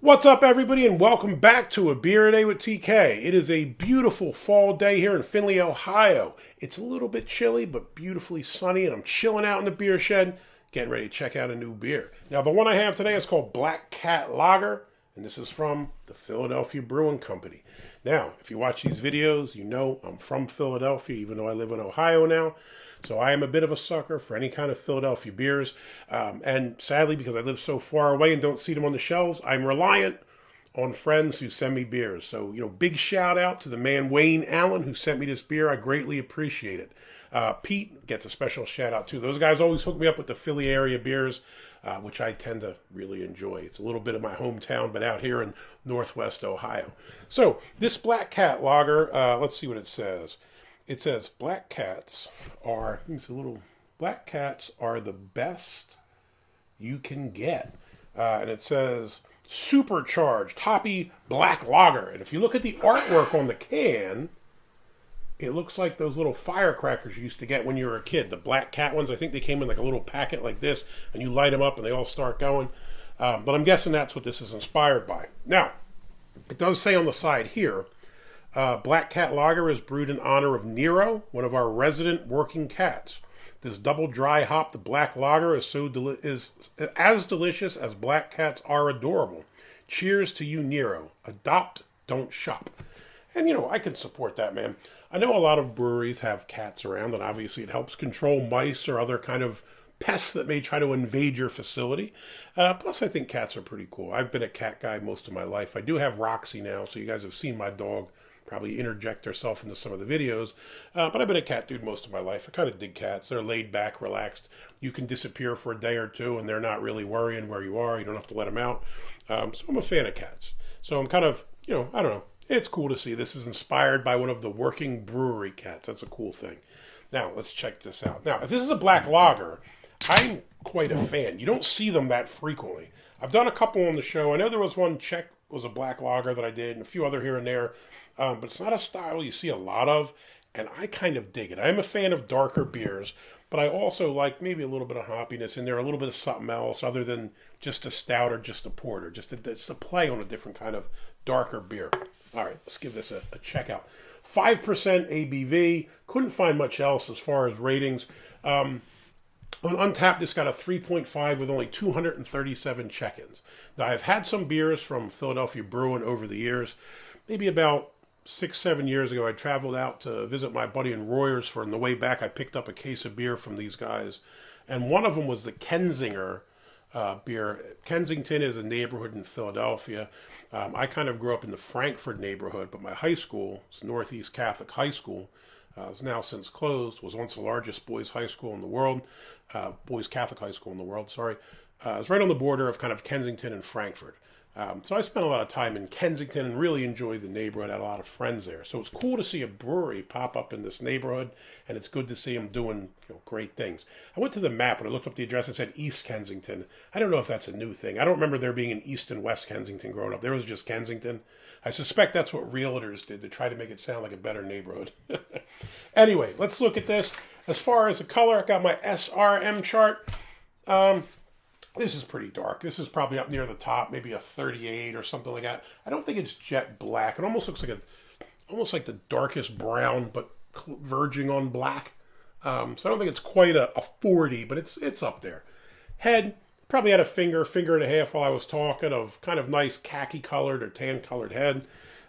What's up, everybody, and welcome back to A Beer a Day with TK. It is a beautiful fall day here in Findlay, Ohio. It's a little bit chilly, but beautifully sunny, and I'm chilling out in the beer shed, getting ready to check out a new beer. Now, the one I have today is called Black Cat Lager, and this is from the Philadelphia Brewing Company. Now, if you watch these videos, you know I'm from Philadelphia, even though I live in Ohio now. So I am a bit of a sucker for any kind of Philadelphia beers. And sadly, because I live so far away and don't see them on the shelves, I'm reliant on friends who send me beers. So, big shout out to the man Wayne Allen who sent me this beer. I greatly appreciate it. Pete gets a special shout out too. Those guys always hook me up with the Philly area beers, which I tend to really enjoy. It's a little bit of my hometown, but out here in Northwest Ohio. So this Black Cat Lager, let's see what it says. It says black cats are the best you can get. And it says supercharged hoppy black lager. And if you look at the artwork on the can, it looks like those little firecrackers you used to get when you were a kid. The black cat ones, I think they came in like a little packet like this, and you light them up and they all start going. But I'm guessing that's what this is inspired by. Now, it does say on the side here, Black Cat Lager is brewed in honor of Nero, one of our resident working cats. This double dry hopped black lager is as delicious as black cats are adorable. Cheers to you, Nero. Adopt, don't shop. And I can support that, man. I know a lot of breweries have cats around, and obviously it helps control mice or other kind of pests that may try to invade your facility. Plus, I think cats are pretty cool. I've been a cat guy most of my life. I do have Roxy now, so you guys have seen my dog probably interject herself into some of the videos. But I've been a cat dude most of my life. I kind of dig cats. They're laid back, relaxed. You can disappear for a day or two, and they're not really worrying where you are. You don't have to let them out. So I'm a fan of cats. So I'm kind of, I don't know. It's cool to see. This is inspired by one of the working brewery cats. That's a cool thing. Now, let's check this out. Now, if this is a black lager, I'm quite a fan. You don't see them that frequently. I've done a couple on the show. I know there was one Czech was a black lager that I did, and a few other here and there. But it's not a style you see a lot of, and I kind of dig it. I'm a fan of darker beers, but I also like maybe a little bit of hoppiness in there, a little bit of something else other than just a stout or just a porter, just a play on a different kind of darker beer. All right, let's give this a check out. 5% ABV. Couldn't find much else as far as ratings. On Untappd, this got a 3.5 with only 237 check-ins. Now, I've had some beers from Philadelphia Brewing over the years. Maybe about 6-7 years ago, I traveled out to visit my buddy in Royersford. On the way back, I picked up a case of beer from these guys. And one of them was the Kensinger beer. Kensington is a neighborhood in Philadelphia. I kind of grew up in the Frankford neighborhood, but my high school, it's Northeast Catholic High School, is now since closed, was once the largest boys' high school in the world, boys' Catholic high school in the world, sorry. It's right on the border of kind of Kensington and Frankford. So I spent a lot of time in Kensington and really enjoyed the neighborhood. I had a lot of friends there. So it's cool to see a brewery pop up in this neighborhood, and it's good to see them doing great things. I went to the map and I looked up the address and said East Kensington. I don't know if that's a new thing. I don't remember there being an East and West Kensington growing up. There was just Kensington. I suspect that's what realtors did to try to make it sound like a better neighborhood. Anyway, let's look at this. As far as the color, I got my SRM chart. This is pretty dark. This is probably up near the top, maybe a 38 or something like that. I don't think it's jet black. It almost looks like almost like the darkest brown, but verging on black. So I don't think it's quite a 40, but it's up there. Head probably had a finger and a half while I was talking of kind of nice khaki colored or tan colored head.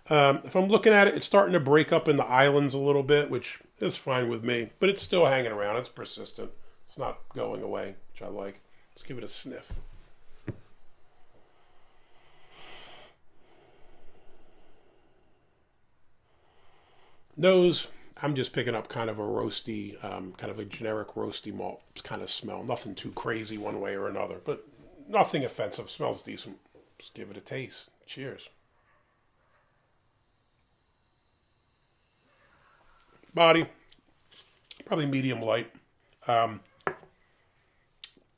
If I'm looking at it, it's starting to break up in the islands a little bit, which is fine with me, but it's still hanging around. It's persistent. It's not going away, which I like. Let's give it a sniff. Nose, I'm just picking up kind of a roasty, kind of a generic roasty malt kind of smell. Nothing too crazy one way or another, but nothing offensive. Smells decent. Just give it a taste. Cheers. Body, probably medium light.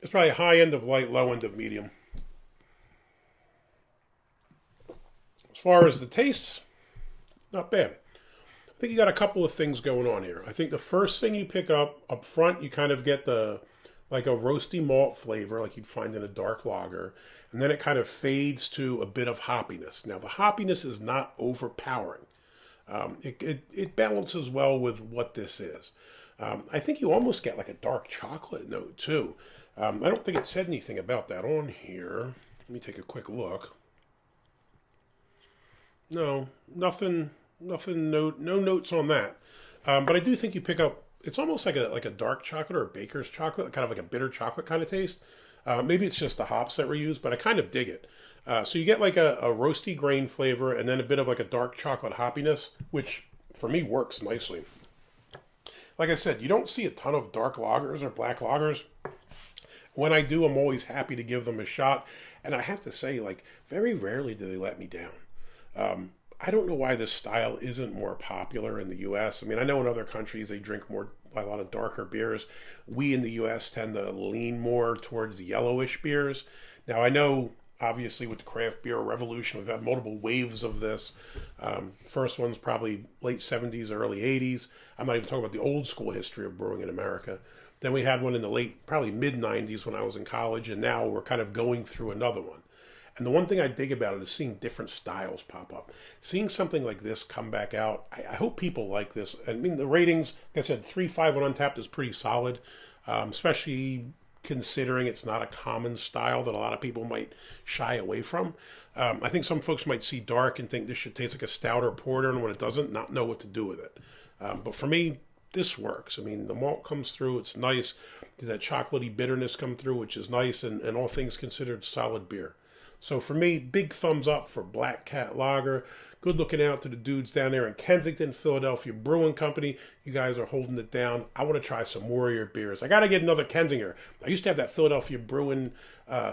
It's probably high end of light, low end of medium. As far as the tastes, not bad. I think you got a couple of things going on here. I think the first thing you pick up front, you kind of get the like a roasty malt flavor like you'd find in a dark lager, and then it kind of fades to a bit of hoppiness. Now the hoppiness is not overpowering. It balances well with what this is. I think you almost get like a dark chocolate note too. I don't think it said anything about that on here. Let me take a quick look. No, nothing, no notes on that. But I do think you pick up, it's almost like a dark chocolate or a baker's chocolate, kind of like a bitter chocolate kind of taste. Maybe it's just the hops that were used, but I kind of dig it. So you get like a roasty grain flavor and then a bit of like a dark chocolate hoppiness, which for me works nicely. Like I said, you don't see a ton of dark lagers or black lagers. When I do, I'm always happy to give them a shot. And I have to say, like, very rarely do they let me down. I don't know why this style isn't more popular in the U.S. I mean, I know in other countries they drink a lot of darker beers. We in the U.S. tend to lean more towards the yellowish beers. Now, I know, obviously, with the craft beer revolution, we've had multiple waves of this. First one's probably late 70s, early 80s. I'm not even talking about the old school history of brewing in America. Then we had one in the late, probably mid-90s when I was in college, and now we're kind of going through another one. And the one thing I dig about it is seeing different styles pop up. Seeing something like this come back out, I hope people like this. I mean, the ratings, like I said, 3.5 on Untappd is pretty solid, especially considering it's not a common style that a lot of people might shy away from. I think some folks might see dark and think this should taste like a stout or porter, and when it doesn't, not know what to do with it. But for me, this works. I mean, the malt comes through, it's nice. That chocolatey bitterness come through, which is nice, and all things considered, solid beer. So for me, big thumbs up for Black Cat Lager. Good looking out to the dudes down there in Kensington, Philadelphia Brewing Company. You guys are holding it down. I want to try some more of your beers. I got to get another Kensinger. I used to have that Philadelphia Brewing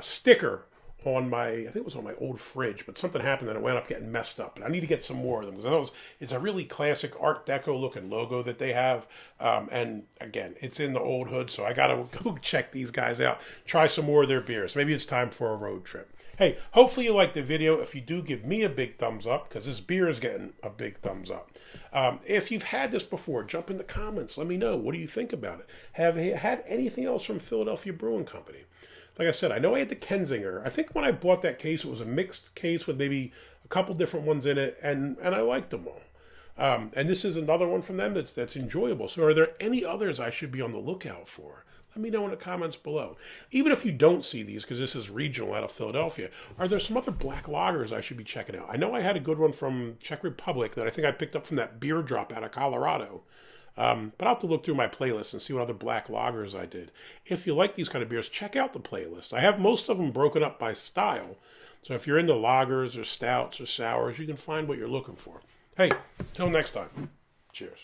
sticker on my, I think it was on my old fridge, but something happened and it wound up getting messed up. And I need to get some more of them because it's a really classic Art Deco looking logo that they have. And again, it's in the old hood, so I got to go check these guys out. Try some more of their beers. Maybe it's time for a road trip. Hey, hopefully you liked the video. If you do, give me a big thumbs up because this beer is getting a big thumbs up. If you've had this before, jump in the comments. Let me know. What do you think about it? Have you had anything else from Philadelphia Brewing Company? Like I said, I know I had the Kensinger. I think when I bought that case, it was a mixed case with maybe a couple different ones in it, and I liked them all. And this is another one from them that's enjoyable. So are there any others I should be on the lookout for? Let me know in the comments below. Even if you don't see these, because this is regional out of Philadelphia, are there some other black lagers I should be checking out? I know I had a good one from Czech Republic that I think I picked up from that beer drop out of Colorado. But I'll have to look through my playlist and see what other black lagers I did. If you like these kind of beers, check out the playlist. I have most of them broken up by style. So if you're into lagers or stouts or sours, you can find what you're looking for. Hey, till next time. Cheers.